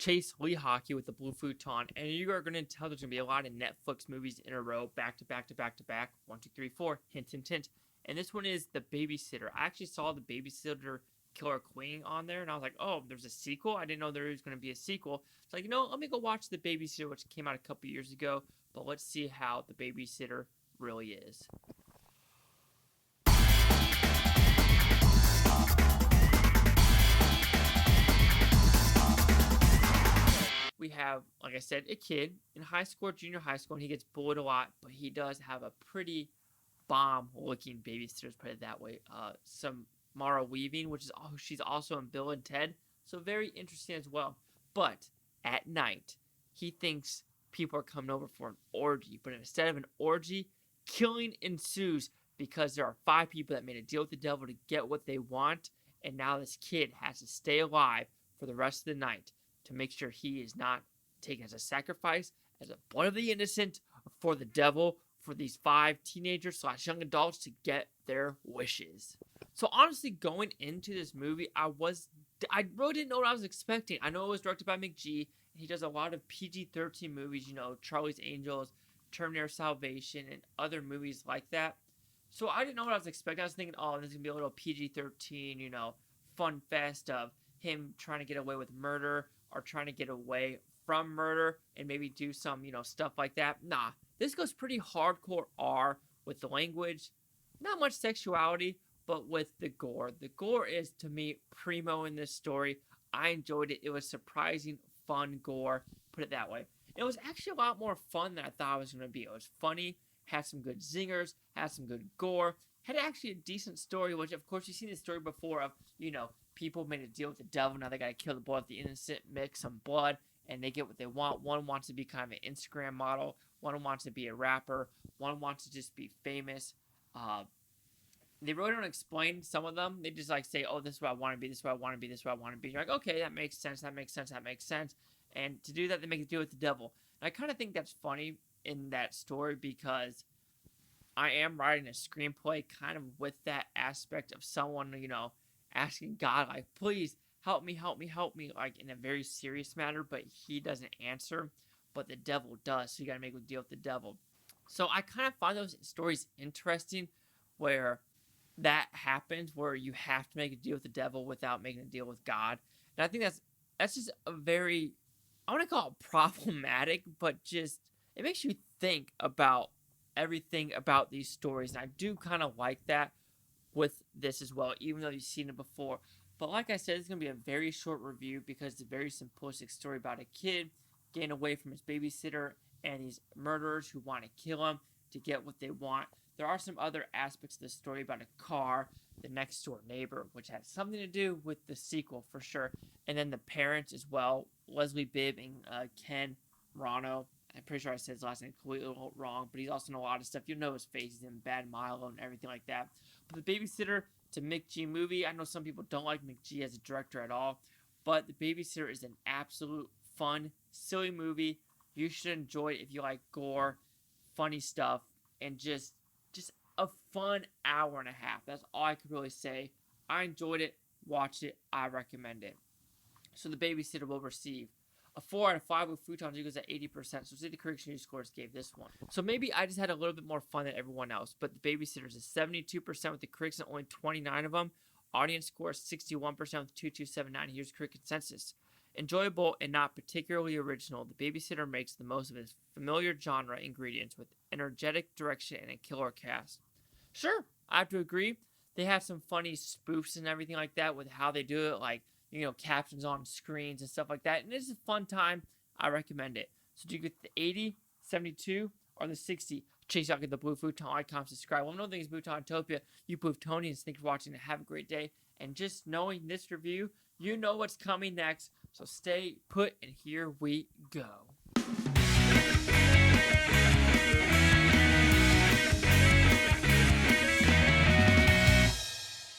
Chase Lee Hockey with the Blue Futon, and you are going to tell there's going to be a lot of Netflix movies in a row, back to back to back to back. 1, 2, 3, 4. Hint, hint, hint. And this one is The Babysitter. I actually saw The Babysitter Killer Queen on there, and I was like, oh, there's a sequel? I didn't know there was going to be a sequel. It's like, let me go watch The Babysitter, which came out a couple years ago, but let's see how The Babysitter really is. We have, like I said, a kid in high school or junior high school, and he gets bullied a lot, but he does have a pretty bomb-looking babysitter, let's put it that way. Samara Weaving, she's also in Bill and Ted, so very interesting as well. But at night, he thinks people are coming over for an orgy, but instead of an orgy, killing ensues because there are 5 people that made a deal with the devil to get what they want, and now this kid has to stay alive for the rest of the night to make sure he is not taken as a sacrifice, as a blood of the innocent, for the devil, for these 5 teenagers / young adults to get their wishes. So honestly, going into this movie, I really didn't know what I was expecting. I know it was directed by McG, and he does a lot of PG-13 movies, Charlie's Angels, Terminator Salvation, and other movies like that. So I didn't know what I was expecting. I was thinking, oh, this is going to be a little PG-13, fun fest of him trying to get away with murder, or trying to get away from murder and maybe do some, stuff like that. Nah, this goes pretty hardcore R with the language. Not much sexuality, but with the gore. The gore is, to me, primo in this story. I enjoyed it. It was surprising, fun gore, put it that way. It was actually a lot more fun than I thought it was going to be. It was funny, had some good zingers, had some good gore, had actually a decent story, which, of course, you've seen this story before of, people made a deal with the devil. Now they got to kill the blood of the innocent, mix some blood, and they get what they want. One wants to be kind of an Instagram model. One wants to be a rapper. One wants to just be famous. They really don't explain some of them. They just say, oh, this is what I want to be. This is what I want to be. This is what I want to be. You're like, okay, that makes sense. That makes sense. That makes sense. And to do that, they make a deal with the devil. And I kind of think that's funny in that story because I am writing a screenplay kind of with that aspect of someone, asking God, please help me, in a very serious manner, but he doesn't answer, but the devil does, so you gotta make a deal with the devil. So I kind of find those stories interesting where that happens, where you have to make a deal with the devil without making a deal with God. And I think that's just a very, I want to call it problematic, but just, it makes you think about everything about these stories, and I do kind of like that with this as well, even though you've seen it before. But like I said, it's going to be a very short review because it's a very simplistic story about a kid getting away from his babysitter and these murderers who want to kill him to get what they want. There are some other aspects of the story about a car, the next door neighbor, which has something to do with the sequel for sure, and then the parents as well, Leslie Bibb and Ken Marino. I'm pretty sure I said his last name completely wrong, but he's also in a lot of stuff. You know his face. He's in Bad Milo and everything like that. But The Babysitter, it's a McG movie. I know some people don't like McG as a director at all, but The Babysitter is an absolute fun, silly movie. You should enjoy it if you like gore, funny stuff, and just a fun hour and a half. That's all I could really say. I enjoyed it, watched it, I recommend it. So The Babysitter will receive a 4 out of 5 with Futons equals at 80%. So see the correction scores gave this one. So maybe I just had a little bit more fun than everyone else. But The Babysitters is 72% with the critics and only 29 of them. Audience score is 61% with 2279. Here's critic consensus. Enjoyable and not particularly original, The Babysitter makes the most of its familiar genre ingredients with energetic direction and a killer cast. Sure, I have to agree. They have some funny spoofs and everything like that with how they do it, captions on screens and stuff like that. And it's a fun time. I recommend it. So do you get the 80, 72, or the 60? Chase out, get the blue Futon icon, subscribe. Well, no things, Butantopia. You Plutonians, thanks for watching and have a great day. And just knowing this review, you know what's coming next. So stay put, and here we go.